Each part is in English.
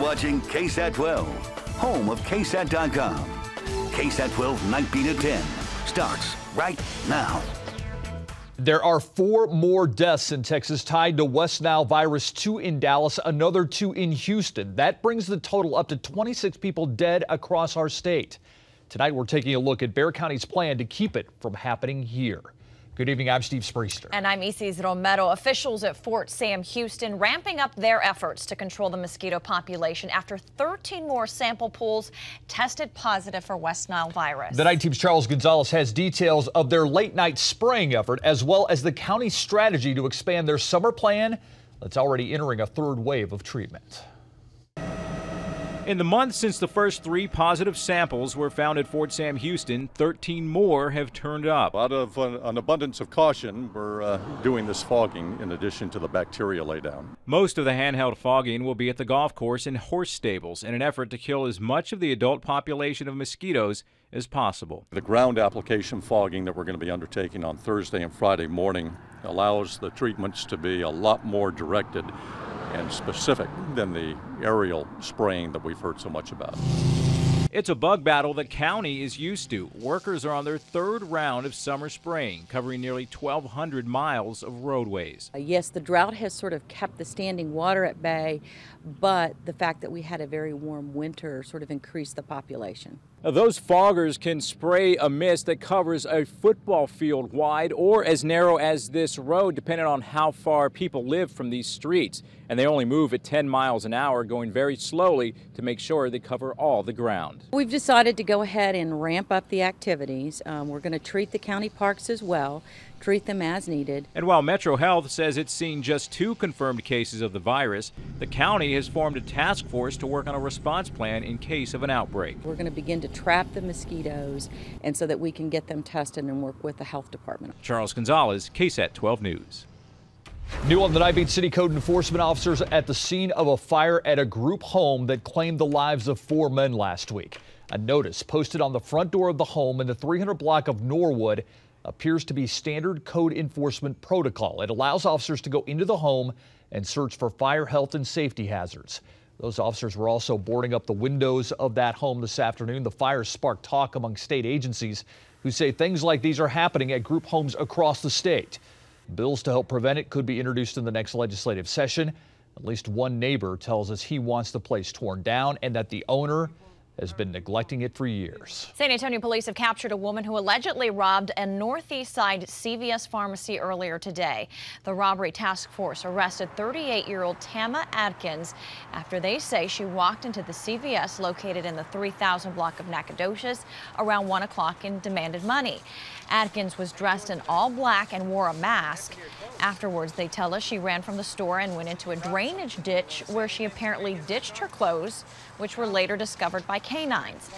watching KSAT 12, home of KSAT.com. KSAT 12 Nightbeat at 10 starts right now. There are 4 more deaths in Texas tied to West Nile virus, 2 in Dallas, another 2 in Houston. That brings the total up to 26 people dead across our state. Tonight, we're taking a look at Bexar County's plan to keep it from happening here. Good evening, I'm Steve Spriester. And I'm Isis Romero. Officials at Fort Sam Houston ramping up their efforts to control the mosquito population after 13 more sample pools tested positive for West Nile virus. The Night Team's Charles Gonzalez has details of their late night spraying effort, as well as the county's strategy to expand their summer plan that's already entering a 3rd wave of treatment. In the month since the first 3 positive samples were found at Fort Sam Houston, 13 more have turned up. Out of an abundance of caution, we're doing this fogging in addition to the bacteria laydown. Most of the handheld fogging will be at the golf course and horse stables in an effort to kill as much of the adult population of mosquitoes as possible. The ground application fogging that we're going to be undertaking on Thursday and Friday morning allows the treatments to be a lot more directed and specific than the aerial spraying that we've heard so much about. It's a bug battle the county is used to. Workers are on their 3rd round of summer spraying, covering nearly 1,200 miles of roadways. Yes, the drought has sort of kept the standing water at bay, but the fact that we had a very warm winter sort of increased the population. Now, those foggers can spray a mist that covers a football field wide or as narrow as this road, depending on how far people live from these streets. And they only move at 10 miles an hour, going very slowly to make sure they cover all the ground. We've decided to go ahead and ramp up the activities. We're going to treat the county parks as well, treat them as needed. And while Metro Health says it's seen just 2 confirmed cases of the virus, the county has formed a task force to work on a response plan in case of an outbreak. We're going to begin to trap the mosquitoes and so that we can get them tested and work with the health department. Charles Gonzalez, KSAT 12 News. New on the Nightbeat, city code enforcement officers at the scene of a fire at a group home that claimed the lives of 4 men last week. A notice posted on the front door of the home in the 300 block of Norwood appears to be standard code enforcement protocol. It allows officers to go into the home and search for fire, health, and safety hazards. Those officers were also boarding up the windows of that home this afternoon. The fire sparked talk among state agencies who say things like these are happening at group homes across the state. Bills to help prevent it could be introduced in the next legislative session. At least one neighbor tells us he wants the place torn down and that the owner has been neglecting it for years. San Antonio police have captured a woman who allegedly robbed a Northeast Side CVS pharmacy earlier today. The robbery task force arrested 38-year-old Tama Adkins after they say she walked into the CVS located in the 3000 block of Nacogdoches around 1 o'clock and demanded money. Adkins was dressed in all black and wore a mask. Afterwards, they tell us she ran from the store and went into a drainage ditch where she apparently ditched her clothes, which were later discovered by canines.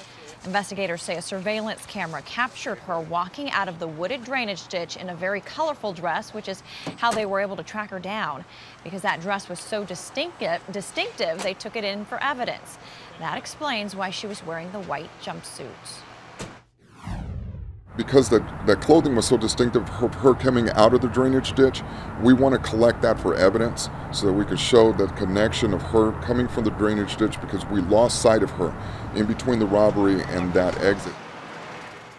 Investigators say a surveillance camera captured her walking out of the wooded drainage ditch in a very colorful dress, which is how they were able to track her down. Because that dress was so distinctive, they took it in for evidence. That explains why she was wearing the white jumpsuits. Because the clothing was so distinctive, her coming out of the drainage ditch, we want to collect that for evidence so that we can show the connection of her coming from the drainage ditch, because we lost sight of her in between the robbery and that exit.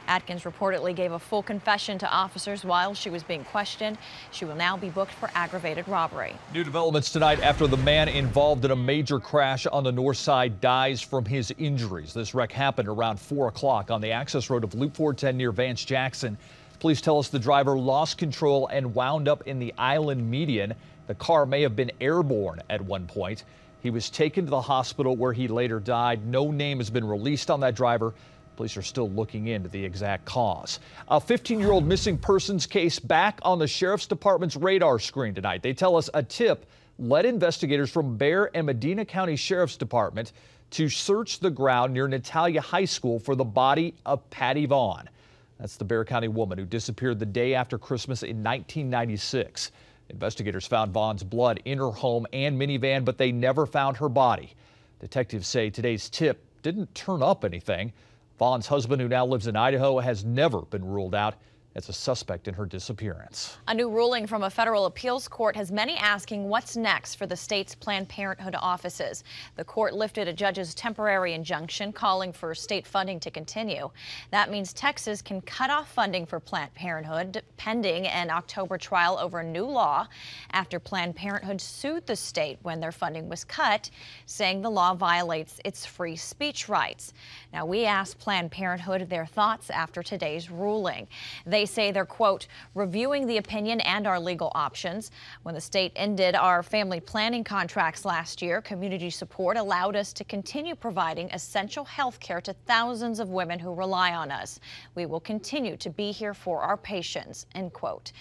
Adkins reportedly gave a full confession to officers while she was being questioned. She will now be booked for aggravated robbery. New developments tonight after the man involved in a major crash on the north side dies from his injuries. This wreck happened around 4 o'clock on the access road of Loop 410 near Vance Jackson. Police tell us the driver lost control and wound up in the island median. The car may have been airborne at one point. He was taken to the hospital where he later died. No name has been released on that driver. Police are still looking into the exact cause. A 15-year-old missing persons case back on the Sheriff's Department's radar screen tonight. They tell us a tip led investigators from Bexar and Medina County Sheriff's Department to search the ground near Natalia High School for the body of Patty Vaughn. That's the Bexar County woman who disappeared the day after Christmas in 1996. Investigators found Vaughn's blood in her home and minivan, but they never found her body. Detectives say today's tip didn't turn up anything. Vaughn's husband, who now lives in Idaho, has never been ruled out. as a suspect in her disappearance. A new ruling from a federal appeals court has many asking what's next for the state's Planned Parenthood offices. The court lifted a judge's temporary injunction calling for state funding to continue. That means Texas can cut off funding for Planned Parenthood pending an October trial over a new law after Planned Parenthood sued the state when their funding was cut, saying the law violates its free speech rights. Now, we asked Planned Parenthood their thoughts after today's ruling. They say they're, quote, reviewing the opinion and our legal options. When the state ended our family planning contracts last year, community support allowed us to continue providing essential health care to thousands of women who rely on us. We will continue to be here for our patients, end quote.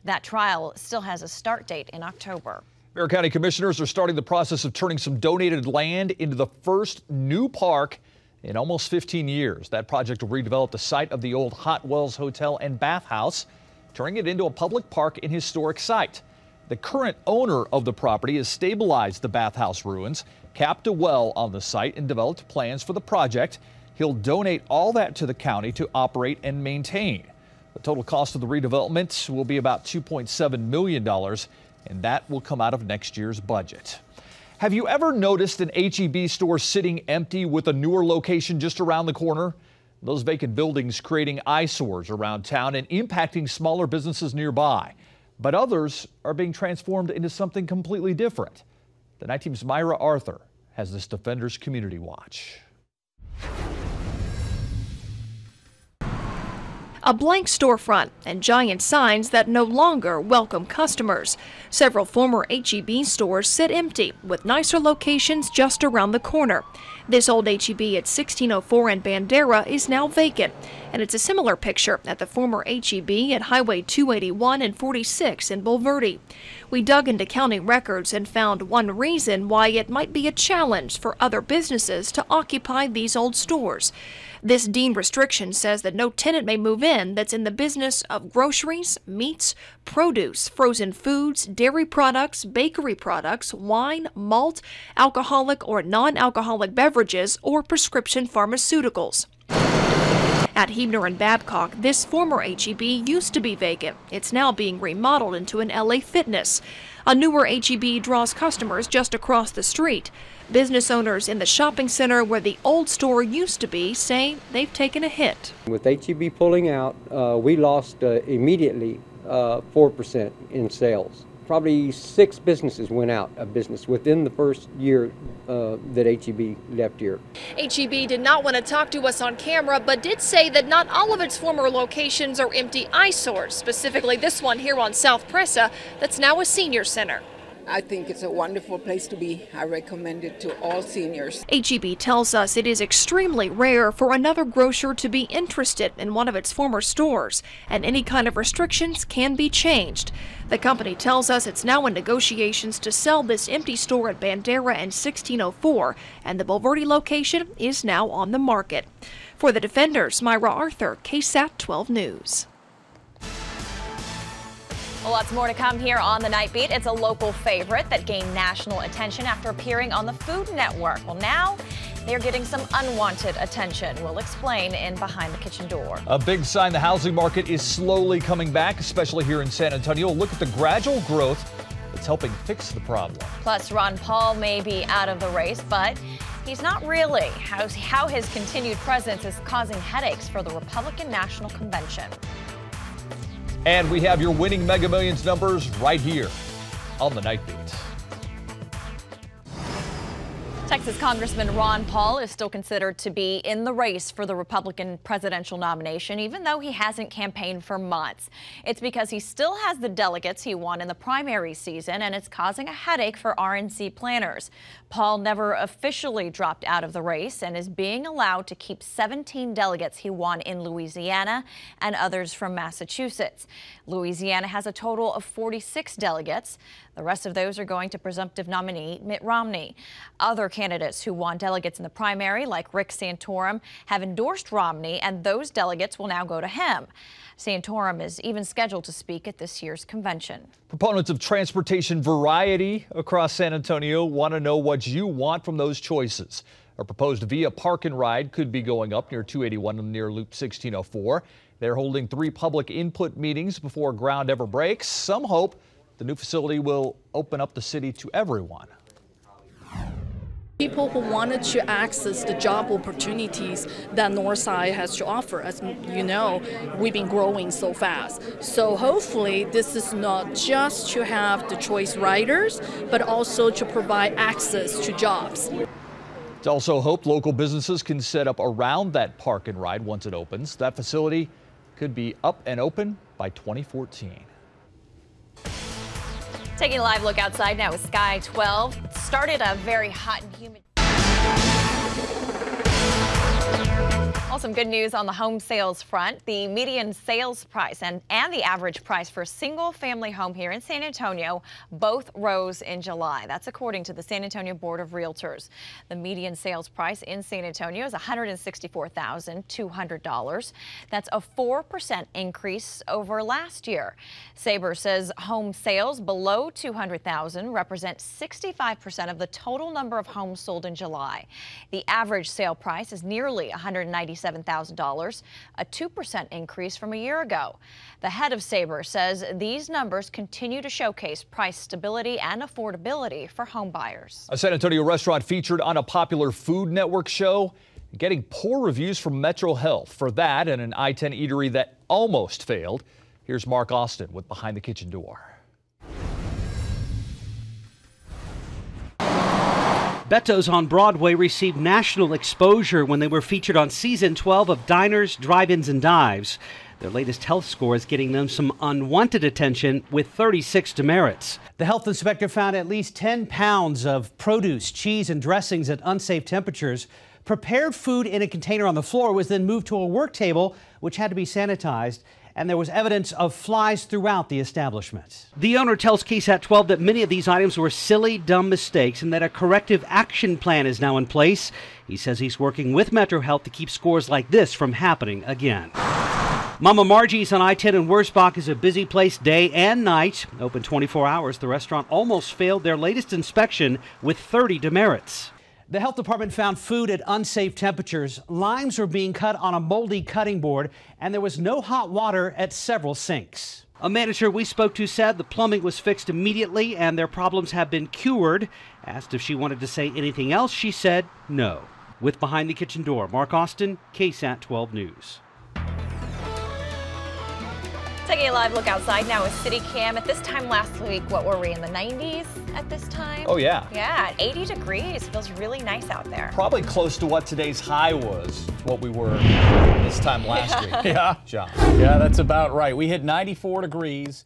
That trial still has a start date in October. Marion County commissioners are starting the process of turning some donated land into the first new park in almost 15 years. That project will redevelop the site of the old Hot Wells Hotel and Bathhouse, turning it into a public park and historic site. The current owner of the property has stabilized the bathhouse ruins, capped a well on the site, and developed plans for the project. He'll donate all that to the county to operate and maintain. The total cost of the redevelopment will be about $2.7 million, and that will come out of next year's budget. Have you ever noticed an H-E-B store sitting empty with a newer location just around the corner? Those vacant buildings creating eyesores around town and impacting smaller businesses nearby. But others are being transformed into something completely different. The Night Team's Myra Arthur has this Defenders Community Watch. A blank storefront and giant signs that no longer welcome customers. Several former H-E-B stores sit empty, with nicer locations just around the corner. This old H-E-B at 1604 and Bandera is now vacant, and it's a similar picture at the former H-E-B at Highway 281 and 46 in Bulverde. We dug into county records and found one reason why it might be a challenge for other businesses to occupy these old stores. This deemed restriction says that no tenant may move in that's in the business of groceries, meats, produce, frozen foods, dairy products, bakery products, wine, malt, alcoholic or non-alcoholic beverages, or prescription pharmaceuticals. At Hebner and Babcock, this former H-E-B used to be vacant. It's now being remodeled into an LA Fitness. A newer H-E-B draws customers just across the street. Business owners in the shopping center where the old store used to be say they've taken a hit. With H-E-B pulling out, we lost immediately 4% in sales. Probably 6 businesses went out of business within the first year that H-E-B left here. H-E-B did not want to talk to us on camera, but did say that not all of its former locations are empty eyesores, specifically this one here on South Presa that's now a senior center. I think it's a wonderful place to be. I recommend it to all seniors. H-E-B tells us it is extremely rare for another grocer to be interested in one of its former stores, and any kind of restrictions can be changed. The company tells us it's now in negotiations to sell this empty store at Bandera and 1604, and the Bulverde location is now on the market. For the Defenders, Myra Arthur, KSAT 12 News. Well, lots more to come here on the Night Beat. It's a local favorite that gained national attention after appearing on the Food Network. Well, now they're getting some unwanted attention. We'll explain in Behind the Kitchen Door. A big sign the housing market is slowly coming back, especially here in San Antonio. Look at the gradual growth that's helping fix the problem. Plus, Ron Paul may be out of the race, but he's not really. How his continued presence is causing headaches for the Republican National Convention. And we have your winning Mega Millions numbers right here on the Night Beat. Texas Congressman Ron Paul is still considered to be in the race for the Republican presidential nomination, even though he hasn't campaigned for months. It's because he still has the delegates he won in the primary season, and it's causing a headache for RNC planners. Paul never officially dropped out of the race and is being allowed to keep 17 delegates he won in Louisiana and others from Massachusetts. Louisiana has a total of 46 delegates. The rest of those are going to presumptive nominee Mitt Romney. Other candidates who won delegates in the primary, like Rick Santorum, have endorsed Romney, and those delegates will now go to him. Santorum is even scheduled to speak at this year's convention. Proponents of transportation variety across San Antonio want to know what you want from those choices. A proposed Via Park and Ride could be going up near 281 and near Loop 1604. They're holding 3 public input meetings before ground ever breaks. Some hope the new facility will open up the city to everyone. People who wanted to access the job opportunities that Northside has to offer. As you know, we've been growing so fast. So hopefully this is not just to have the choice riders, but also to provide access to jobs. It's also hoped local businesses can set up around that park and ride once it opens. That facility could be up and open by 2014. Taking a live look outside now with Sky 12. It started a very hot and humid. Well, some good news on the home sales front. The median sales price and the average price for a single-family home here in San Antonio both rose in July. That's according to the San Antonio Board of Realtors. The median sales price in San Antonio is $164,200. That's a 4% increase over last year. Sabre says home sales below $200,000 represent 65% of the total number of homes sold in July. The average sale price is nearly $197,000, a 2% increase from a year ago. The head of Sabre says these numbers continue to showcase price stability and affordability for home buyers. A San Antonio restaurant featured on a popular Food Network show getting poor reviews from Metro Health. For that and an I-10 eatery that almost failed, here's Mark Austin with Behind the Kitchen Door. Betto's on Broadway received national exposure when they were featured on season 12 of Diners, Drive-Ins, and Dives. Their latest health score is getting them some unwanted attention with 36 demerits. The health inspector found at least 10 pounds of produce, cheese, and dressings at unsafe temperatures. Prepared food in a container on the floor was then moved to a work table, which had to be sanitized. And there was evidence of flies throughout the establishment. The owner tells KSAT 12 that many of these items were silly, dumb mistakes and that a corrective action plan is now in place. He says he's working with Metro Health to keep scores like this from happening again. Mama Margie's on I-10 in Wurzbach is a busy place day and night. Open 24 hours, the restaurant almost failed their latest inspection with 30 demerits. The health department found food at unsafe temperatures. Limes were being cut on a moldy cutting board, and there was no hot water at several sinks. A manager we spoke to said the plumbing was fixed immediately and their problems have been cured. Asked if she wanted to say anything else, she said no. With Behind the Kitchen Door, Mark Austin, KSAT 12 News. Taking a live look outside now with City Cam. At this time last week, what were we, in the 90s at this time? Oh, yeah. Yeah, 80 degrees. Feels really nice out there. Probably close to what today's high was, what we were this time last week. Yeah, John. Yeah, that's about right. We hit 94 degrees.